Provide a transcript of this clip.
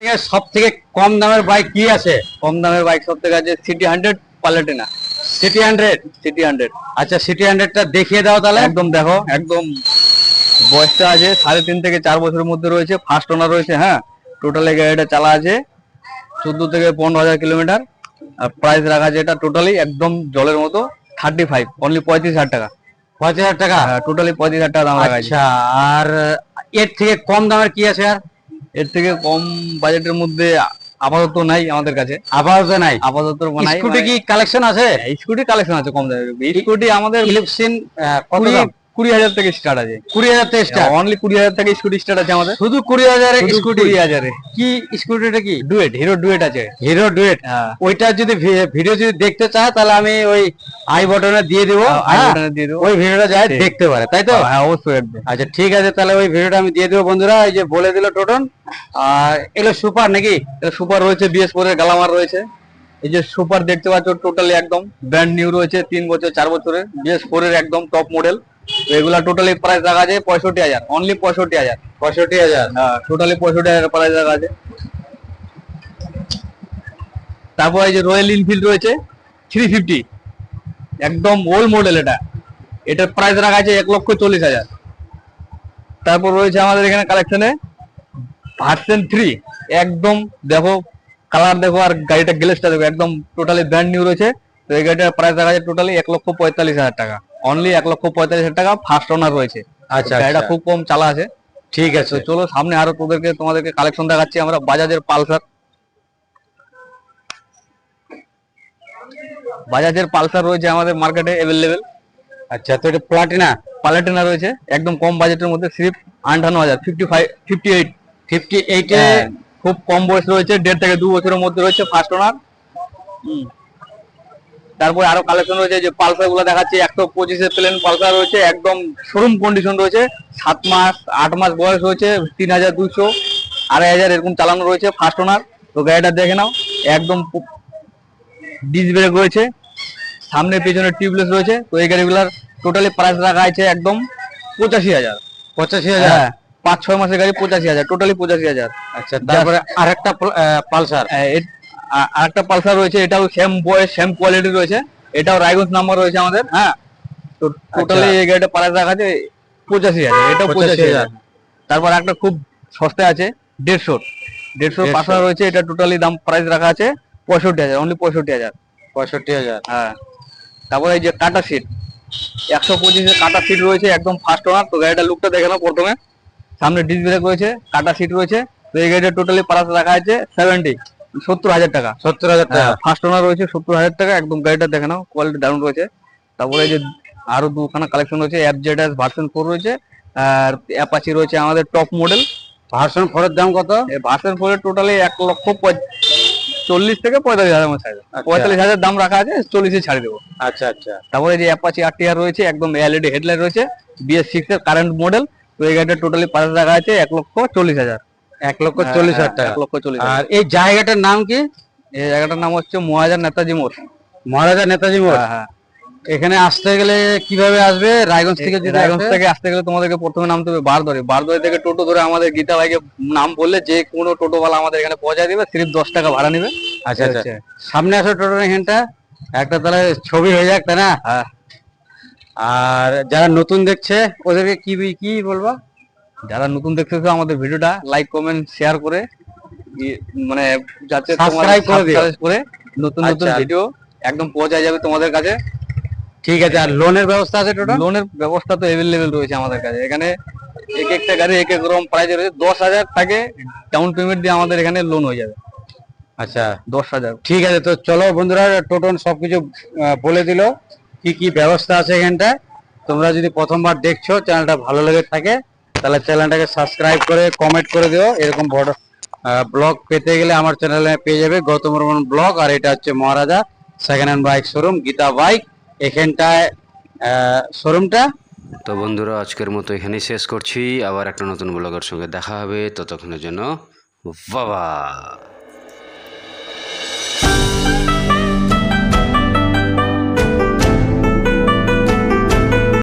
সব থেকে কম দামের বাইক কি আছে? কম দামের বাইক সব থেকে আছে সিটি 100 প্যালেটিনা। সিটি 100। আচ্ছা, সিটি 100টা দেখিয়ে দাও তাহলে। একদম দেখো, একদম বয়সটা আছে 3.5 থেকে 4 বছরের মধ্যে রয়েছে, ফার্স্ট ওনার রয়েছে। হ্যাঁ, টোটালি গাড়িটা চালা আছে 14 থেকে 15,000 কিলোমিটার। আর প্রাইস রাখা আছে এটা টোটালি একদম জলের মতো 35, অনলি 35,000 টাকা। 5000 টাকা? হ্যাঁ, টোটালি 35,000 টাকা দাম রাখা আছে। আচ্ছা, আর এর থেকে কম দামের কি আছে? আর এর থেকে কম বাজেটের মধ্যে আপাতত নাই আমাদের কাছে। আপাতত নাই? আপাতত নাই। স্কুটি কি কালেকশন আছে? স্কুটি কালেকশন আছে কম দামের। স্কুটি আমাদের ইলেকশন কত 20 দাম? 20,000 থেকে স্টার্ট আছে। 20,000 থেকে স্টার্ট? অনলি 20,000 থেকে স্কুটি স্টার্ট আছে আমাদের। শুধু 20,000 এর স্কুটি? 20,000 এ কি স্কুটিটা কি? ডুয়েট, হিরো ডুয়েট আছে। Hero duet? হ্যাঁ। ওইটা যদি ভিডিও যদি দেখতে চায় তাহলে আমি ওই আই বাটনে দিয়ে দেবো। আই বাটনে দিয়ে দেবো, ওই ভিডিওটা যায় দেখতে পারে, তাই তো? হ্যাঁ অবশ্যই একদম। আচ্ছা ঠিক আছে, তাহলে ওই ভিডিওটা আমি দিয়ে দেবো বন্ধুরা। এই যে বলে দিল টোটন। আর এগুলো সুপার নাকি? এটা সুপার রয়েছে, BS4 এর গ্লামার রয়েছে। এই যে সুপার দেখতে পাচ্ছ টোটালি একদম ব্র্যান্ড নিউ রয়েছে, 3 বছর 4 বছরের BS4 এর একদম টপ মডেল। তো এগুলা টোটালি প্রাইস রাখা আছে 65,000, অনলি 65,000। 65,000? হ্যাঁ, টোটালি 65,000 প্রাইস রাখা আছে। তারপর এই যে রয়্যাল এনফিল্ড রয়েছে 350, একদম ওল্ড মডেল। এটার প্রাইস রাখা আছে 1,40,000। তারপর রয়েছে আমাদের এখানে কালেকশনে ভার্সন 3, একদম দেখো কালার দেখো আর গাড়িটা গ্লেসটা দেখো, একদম টোটালি ব্র্যান্ড নিউ রয়েছে। তো এই গাড়িটার প্রাইস রাখা আছে টোটালি 1,45,000 টাকা, অনলি 1,45,000 টাকা। ফার্স্ট ওনার রয়েছে। আচ্ছা, গাড়িটা খুব কম চালা আছে। ঠিক আছে, তো চলো সামনে আরো তোমাদেরকে কালেকশন দেখাচ্ছি আমরা। বাজাজের পালসার রয়েছে আমাদের মার্কেটে অ্যাভেলেবেল। আচ্ছা, তো এটা প্লাটিনা? প্লাটিনা রয়েছে একদম কম বাজেটের মধ্যে, সিরিপ 58,000, 58। 58 এ? খুব কম বয়স রয়েছে, 1.5 থেকে 2 বছরের মধ্যে রয়েছে, ফার্স্ট ওনার। তারপরে আরো কালেকশন রয়েছে, যে পালসার গুলো দেখাচ্ছি 125 এর প্লেন পালসার রয়েছে, একদম শোরুম কন্ডিশন রয়েছে। 7 মাস 8 মাস বয়স রয়েছে, 3,200, 2,500 এরকম চালানো রয়েছে, ফার্স্ট ওনার। তো গাড়িটা দেখে নাও, একদম ডিস্ক ব্রেক রয়েছে, সামনে পেছনে টিউবলেস রয়েছে। তো এই গাড়িগুলার টোটালি প্রাইস রাখা আছে একদম 85,000। 85,000? হ্যাঁ, 5-6 মাসের গাড়ি 85,000, টোটালি 85,000। আচ্ছা, তারপরে আরেকটা পালসার? আরেকটা পালসার রয়েছে, এটাও সেম বয়স সেম কোয়ালিটি রয়েছে, এটাও রায়গঞ্জ নাম্বার রয়েছে আমাদের। হ্যাঁ, তো টোটালি এই গাড়িটা প্রাইস রাখা আছে 85,000, এটাও 85,000। তারপর একটা খুব সস্তা আছে 150 পালসার রয়েছে, এটা টোটালি দাম প্রাইস রাখা আছে 65,000, অনলি 65,000। 65,000? হ্যাঁ। তারপরে এই যে টাটা সিট 125 এর কাটা সিট রয়েছে, একদম ফার্স্ট ওনার। তো গাড়িটা লুকটা দেখে নাও প্রথমে। সামনে ডিস্ক ব্রেক রয়েছে, কাটা সিট রয়েছে। তো এই গাড়িটা টোটালি প্রাইস রাখা আছে 70,000 টাকা। 70,000 টাকা? ফার্স্ট ওনার রয়েছে, 70,000 টাকা। একদম গাড়িটা দেখে নাও, কোয়ালিটি দারুণ রয়েছে। তারপরে এই যে আরো দুখানা কালেকশন রয়েছে, FZS ভার্সন 4 রয়েছে, আর অ্যাপাচি রয়েছে আমাদের টপ মডেল। ভার্সন 4 এর দাম কত? ভার্সন 4 এর টোটালি 1,40,000 থেকে 45,000 মধ্যে থাকবে। 45,000 দাম রাখা আছে, 40-এ ছাড়ে দেবো। আচ্ছা আচ্ছা। তারপরে যে অ্যাপাচি RTR রয়েছে, একদম LED হেডলাইট রয়েছে, BS6 এর কারেন্ট মডেল। তো এই গাড়িটা টোটালি প্রাইস রাখা আছে 1,40,000। 1,40,000 টাকা? 1,40,000। আর এই জায়গাটার নাম কি? এই জায়গাটার নাম হচ্ছে মহারাজা নেতাজি মোড়। মহারাজা নেতাজি মোড়? হ্যাঁ। এখানে আসতে গেলে কিভাবে আসবে? রায়গঞ্জ থেকে? যদি রায়গঞ্জ থেকে আসতে গেলে তোমাদেরকে প্রথমে নামতে হবে বারদরে থেকে টোটো ধরে আমাদের গীতা বাইকে নাম বললে যে কোনো টোটোওয়ালা আমাদের এখানে পৌঁছায় দিবে, সির্ফ 10 টাকা ভাড়া নেবে। আচ্ছা আচ্ছা, সামনে আসো টোটো এখানটা, একটা তাহলে ছবি হয়ে যাক, তাই না? হ্যাঁ। আর যারা নতুন দেখছে ওদেরকে কি কি বলবো? যারা নতুন দেখতেছো আমাদের ভিডিওটা লাইক কমেন্ট শেয়ার করে, মানে যাতে সাবস্ক্রাইব করে দিও, করে নতুন নতুন ভিডিও একদম পৌঁছায় যাবে তোমাদের কাছে। ঠিক আছে। আর লোনের ব্যবস্থা আছে? টোটো লোনের ব্যবস্থা তো অ্যাভেলেবেল রয়েছে আমাদের কাছে। এখানে এক একটা গাড়ি এক এক রকম প্রাইস রয়েছে। 10,000 থাকে ডাউন পেমেন্ট দিয়ে আমাদের এখানে লোন হয়ে যাবে। আচ্ছা, 10,000। ঠিক আছে। তো চলো বন্ধুরা, টোটন সবকিছু বলে দিল কি কি ব্যবস্থা আছে এখানটায়। তোমরা যদি প্রথমবার দেখছো, চ্যানেলটা ভালো লেগে থাকে তাহলে চ্যানেলটাকে সাবস্ক্রাইব করে কমেন্ট করে দিও। এরকম বড় ব্লগ পেতে গেলে আমার চ্যানেলে পেয়ে যাবে গৌতম বর্মন ব্লগ। আর এটা হচ্ছে Maharaja second hand bike showroom, Geeta bike, এখানটায় শোরুমটা। তো বন্ধুরা, আজকের মতো এখানেই শেষ করছি। আবার একটা নতুন ব্লগের সঙ্গে দেখা হবে, ততক্ষণের জন্য বাবা।